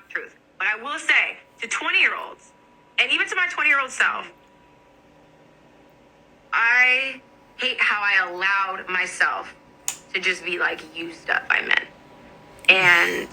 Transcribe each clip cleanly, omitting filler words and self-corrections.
truth. But I will say to 20-year-olds, and even to my 20-year-old self, I hate how I allowed myself to just be like used up by men. And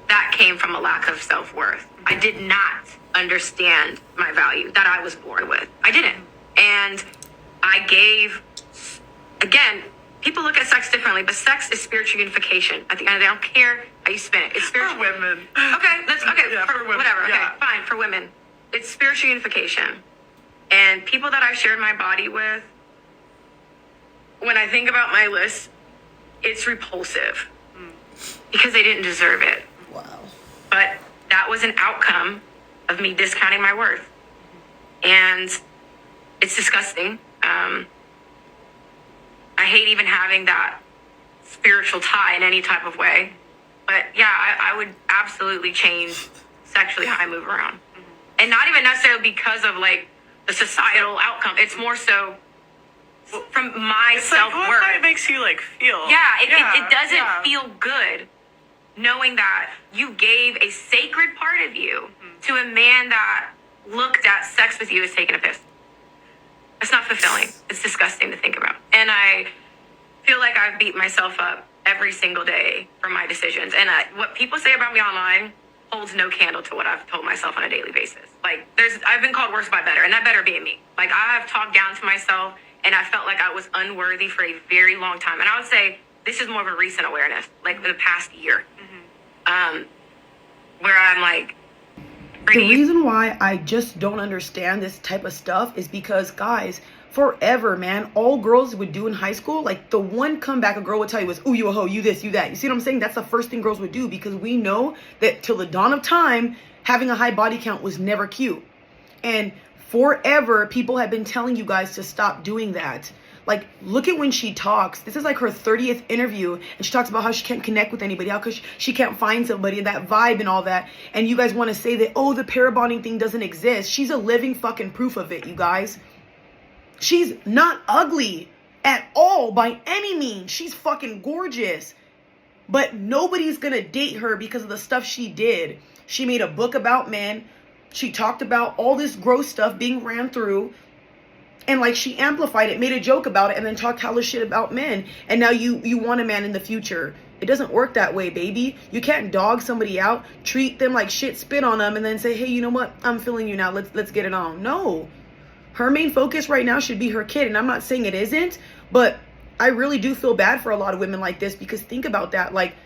that came from a lack of self-worth. I did not understand my value that I was born with. I didn't. And I gave, again, people look at sex differently, but sex is spiritual unification. At the end of the day, I don't care how you spin it. It's spiritual. For women. Okay, Yeah, for women. Whatever. Okay, Yeah. fine, for women. It's spiritual unification. And people that I've shared my body with, when I think about my list, it's repulsive. Because they didn't deserve it. Wow. But that was an outcome of me discounting my worth. And it's disgusting. I hate even having that spiritual tie in any type of way. But yeah, I would absolutely change sexually how I move around. And not even necessarily because of like the societal outcome. It's more so from my self-worth. Like, what it makes you like feel. Yeah, it doesn't feel good knowing that you gave a sacred part of you to a man that looked at sex with you as taking a piss. It's not fulfilling. It's disgusting to think about. And I feel like I've beat myself up every single day for my decisions. And what people say about me online holds no candle to what I've told myself on a daily basis. Like, I've been called worse by better, and that better be me. Like, I have talked down to myself, and I felt like I was unworthy for a very long time. And I would say this is more of a recent awareness, like in the past year, where I'm like, the reason why I just don't understand this type of stuff is because, guys, forever, man, all girls would do in high school, like the one comeback a girl would tell you was, "Ooh, you a hoe, you this, you that." You see what I'm saying? That's the first thing girls would do, because we know that till the dawn of time, having a high body count was never cute. And forever, people have been telling you guys to stop doing that. Like, look at when she talks. This is like her 30th interview, and she talks about how she can't connect with anybody, how she can't find somebody, and that vibe and all that. And you guys want to say that, oh, the pair bonding thing doesn't exist. She's a living fucking proof of it, you guys. She's not ugly at all by any means. She's fucking gorgeous. But nobody's gonna date her because of the stuff she did. She made a book about men. She talked about all this gross stuff being ran through. And like, she amplified it, made a joke about it, and then talked hella shit about men. And now you want a man in the future. It doesn't work that way, baby. You can't dog somebody out, treat them like shit, spit on them, and then say, hey, you know what? I'm feeling you now. Let's get it on. No. Her main focus right now should be her kid. And I'm not saying it isn't, but I really do feel bad for a lot of women like this, because think about that. Like,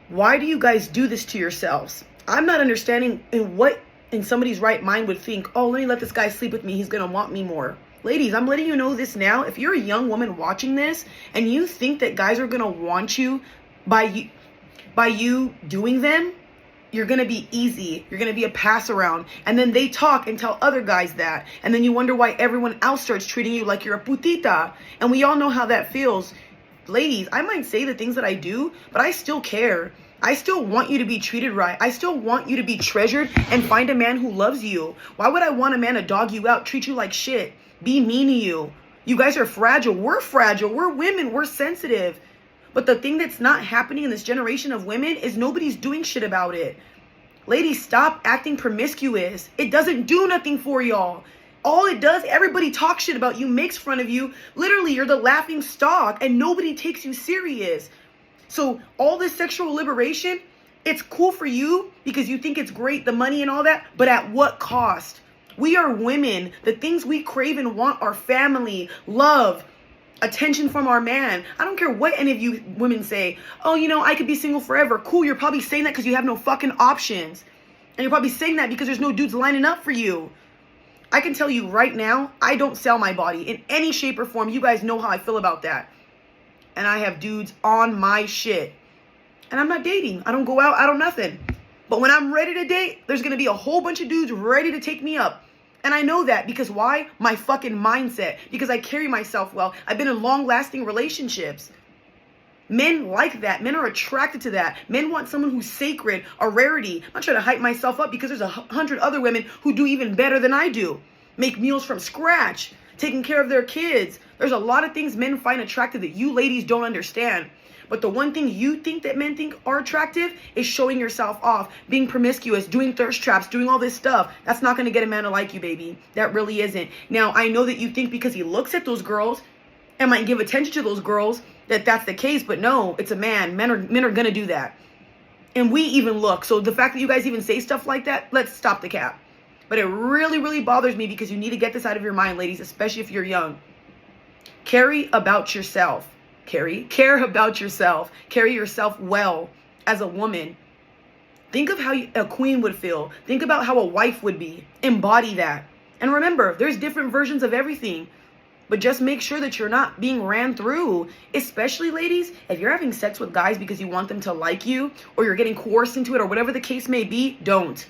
why do you guys do this to yourselves? I'm not understanding in somebody's right mind would think, oh, let me let this guy sleep with me. He's going to want me more. Ladies, I'm letting you know this now. If you're a young woman watching this and you think that guys are going to want you by you doing them, you're going to be easy. You're going to be a pass around. And then they talk and tell other guys that. And then you wonder why everyone else starts treating you like you're a putita. And we all know how that feels. Ladies, I might say the things that I do, but I still care. I still want you to be treated right. I still want you to be treasured and find a man who loves you. Why would I want a man to dog you out, treat you like shit, be mean to you? You guys are fragile. We're fragile. We're women. We're sensitive. But the thing that's not happening in this generation of women is nobody's doing shit about it. Ladies, stop acting promiscuous. It doesn't do nothing for y'all. All it does, everybody talks shit about you, makes fun of you. Literally, you're the laughing stock, and nobody takes you serious. So all this sexual liberation, it's cool for you because you think it's great, the money and all that, but at what cost? We are women. The things we crave and want are family, love, attention from our man. I don't care what any of you women say. Oh, you know, I could be single forever. Cool, you're probably saying that because you have no fucking options. And you're probably saying that because there's no dudes lining up for you. I can tell you right now, I don't sell my body in any shape or form. You guys know how I feel about that. And I have dudes on my shit. And I'm not dating. I don't go out. I don't nothing. But when I'm ready to date, there's going to be a whole bunch of dudes ready to take me up. And I know that because why? My fucking mindset. Because I carry myself well. I've been in long-lasting relationships. Men like that. Men are attracted to that. Men want someone who's sacred, a rarity. I'm not trying to hype myself up because there's 100 other women who do even better than I do. Make meals from scratch. Taking care of their kids. There's a lot of things men find attractive that you ladies don't understand. But the one thing you think that men think are attractive is showing yourself off, being promiscuous, doing thirst traps, doing all this stuff. That's not going to get a man to like you, baby. That really isn't. Now, I know that you think because he looks at those girls and might give attention to those girls that that's the case, but no, it's a man. Men are going to do that. And we even look. So the fact that you guys even say stuff like that, let's stop the cap. But it really, really bothers me because you need to get this out of your mind, ladies, especially if you're young. Care about yourself. Care about yourself. Carry yourself well as a woman. Think of how a queen would feel. Think about how a wife would be. Embody that. And remember, there's different versions of everything. But just make sure that you're not being ran through. Especially, ladies, if you're having sex with guys because you want them to like you, or you're getting coerced into it, or whatever the case may be, don't.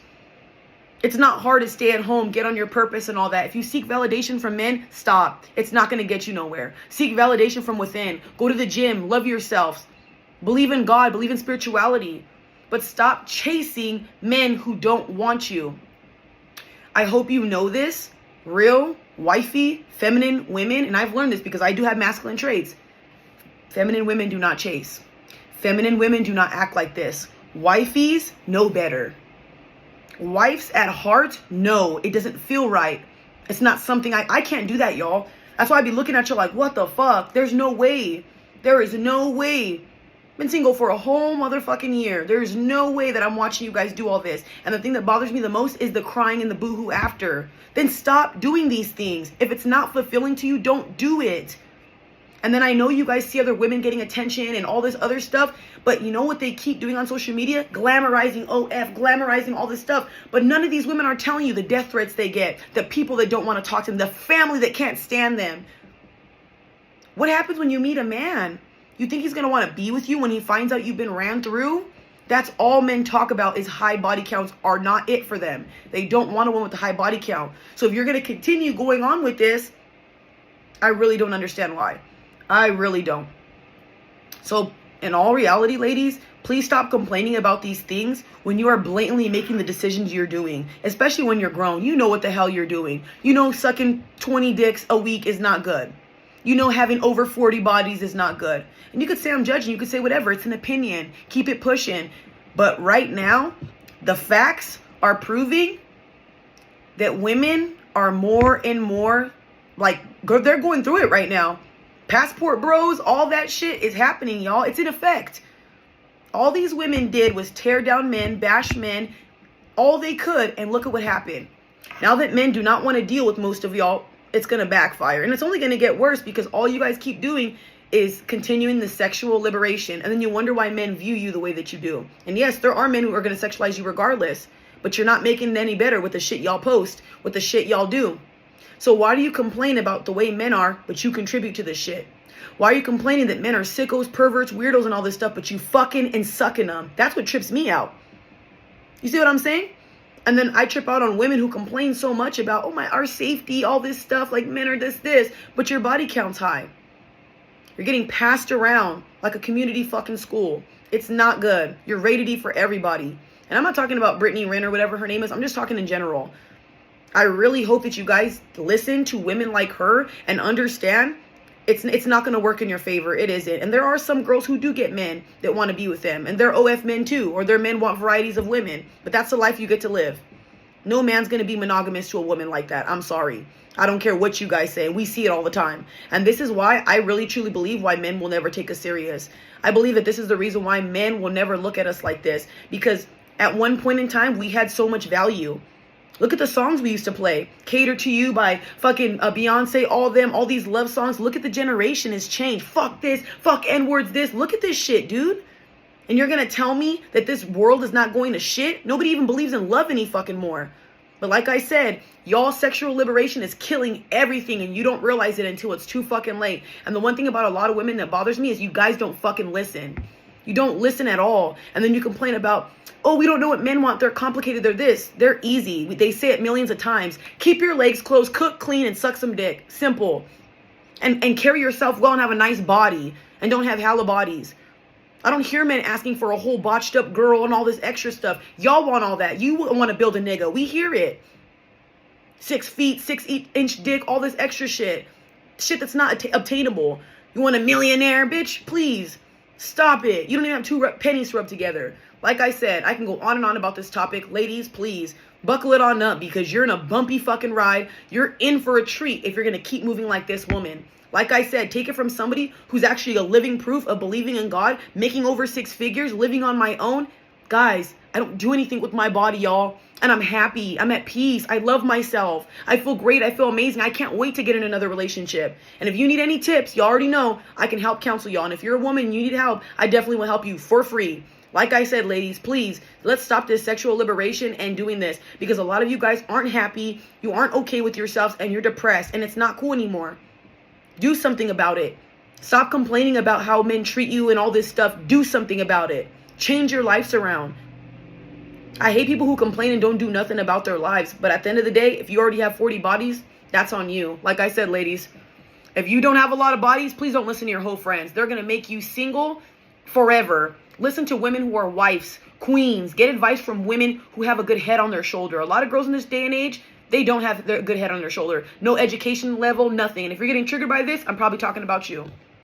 It's not hard to stay at home, get on your purpose and all that. If you seek validation from men, stop. It's not going to get you nowhere. Seek validation from within. Go to the gym. Love yourselves. Believe in God. Believe in spirituality. But stop chasing men who don't want you. I hope you know this. Real, wifey, feminine women, and I've learned this because I do have masculine traits. Feminine women do not chase. Feminine women do not act like this. Wifeys know better. Wives at heart, no, it doesn't feel right. It's not something I can't do that, y'all. That's why I be looking at you like, what the fuck? There's no way. There is no way. Been single for a whole motherfucking year. There's no way that I'm watching you guys do all this. And the thing that bothers me the most is the crying and the boohoo after. Then stop doing these things. If it's not fulfilling to you, don't do it. And then I know you guys see other women getting attention and all this other stuff, but you know what they keep doing on social media? Glamorizing OF, glamorizing all this stuff. But none of these women are telling you the death threats they get, the people that don't want to talk to them, the family that can't stand them. What happens when you meet a man? You think he's going to want to be with you when he finds out you've been ran through? That's all men talk about is high body counts are not it for them. They don't want a woman with a high body count. So if you're going to continue going on with this, I really don't understand why. I really don't. So in all reality, ladies, please stop complaining about these things when you are blatantly making the decisions you're doing, especially when you're grown. You know what the hell you're doing. You know sucking 20 dicks a week is not good. You know having over 40 bodies is not good. And you could say I'm judging. You could say whatever. It's an opinion. Keep it pushing. But right now, the facts are proving that women are more and more like, they're going through it right now. Passport bros, all that shit is happening, y'all. It's in effect. All these women did was tear down men, bash men, all they could, and look at what happened. Now that men do not want to deal with most of y'all, it's going to backfire. And it's only going to get worse because all you guys keep doing is continuing the sexual liberation. And then you wonder why men view you the way that you do. And yes, there are men who are going to sexualize you regardless, but you're not making it any better with the shit y'all post, with the shit y'all do. So why do you complain about the way men are, but you contribute to this shit? Why are you complaining that men are sickos, perverts, weirdos, and all this stuff, but you fucking and sucking them? That's what trips me out. You see what I'm saying? And then I trip out on women who complain so much about, oh my, our safety, all this stuff, like men are this, but your body count's high. You're getting passed around like a community fucking school. It's not good. You're rated E for everybody. And I'm not talking about Brittany Renner, whatever her name is. I'm just talking in general. I really hope that you guys listen to women like her and understand it's not going to work in your favor. It isn't. And there are some girls who do get men that want to be with them. And they're OF men too. Or their men want varieties of women. But that's the life you get to live. No man's going to be monogamous to a woman like that. I'm sorry. I don't care what you guys say. We see it all the time. And this is why I really truly believe why men will never take us serious. I believe that this is the reason why men will never look at us like this. Because at one point in time, we had so much value. Look at the songs we used to play. Cater to You by fucking Beyonce, all these love songs. Look at the generation has changed. Fuck this, fuck N-words this. Look at this shit, dude. And you're going to tell me that this world is not going to shit? Nobody even believes in love any fucking more. But like I said, y'all sexual liberation is killing everything and you don't realize it until it's too fucking late. And the one thing about a lot of women that bothers me is you guys don't fucking listen. You don't listen at all. And then you complain about, oh, we don't know what men want. They're complicated. They're this. They're easy. They say it millions of times. Keep your legs closed, cook clean, and suck some dick. Simple. And carry yourself well and have a nice body. And don't have hella bodies. I don't hear men asking for a whole botched up girl and all this extra stuff. Y'all want all that. You want to build a nigga. We hear it. 6 feet, 6-inch dick, all this extra shit. Shit that's not obtainable. You want a millionaire, bitch? Please. Stop it. You don't even have two pennies to rub together. Like I said, I can go on and on about this topic. Ladies, please buckle it on up because you're in a bumpy fucking ride. You're in for a treat if you're going to keep moving like this woman. Like I said, take it from somebody who's actually a living proof of believing in God, making over 6 figures, living on my own. Guys, I don't do anything with my body, y'all. And I'm happy. I'm at peace. I love myself. I feel great. I feel amazing. I can't wait to get in another relationship. And if you need any tips, you already know I can help counsel y'all. And if you're a woman and you need help, I definitely will help you for free. Like I said, ladies, please, let's stop this sexual liberation and doing this because a lot of you guys aren't happy. You aren't okay with yourselves and you're depressed and it's not cool anymore. Do something about it. Stop complaining about how men treat you and all this stuff. Do something about it. Change your lives around. I hate people who complain and don't do nothing about their lives. But at the end of the day, if you already have 40 bodies, that's on you. Like I said, ladies, if you don't have a lot of bodies, please don't listen to your whole friends. They're going to make you single forever. Listen to women who are wives, queens. Get advice from women who have a good head on their shoulder. A lot of girls in this day and age, they don't have their good head on their shoulder. No education level, nothing. And if you're getting triggered by this, I'm probably talking about you.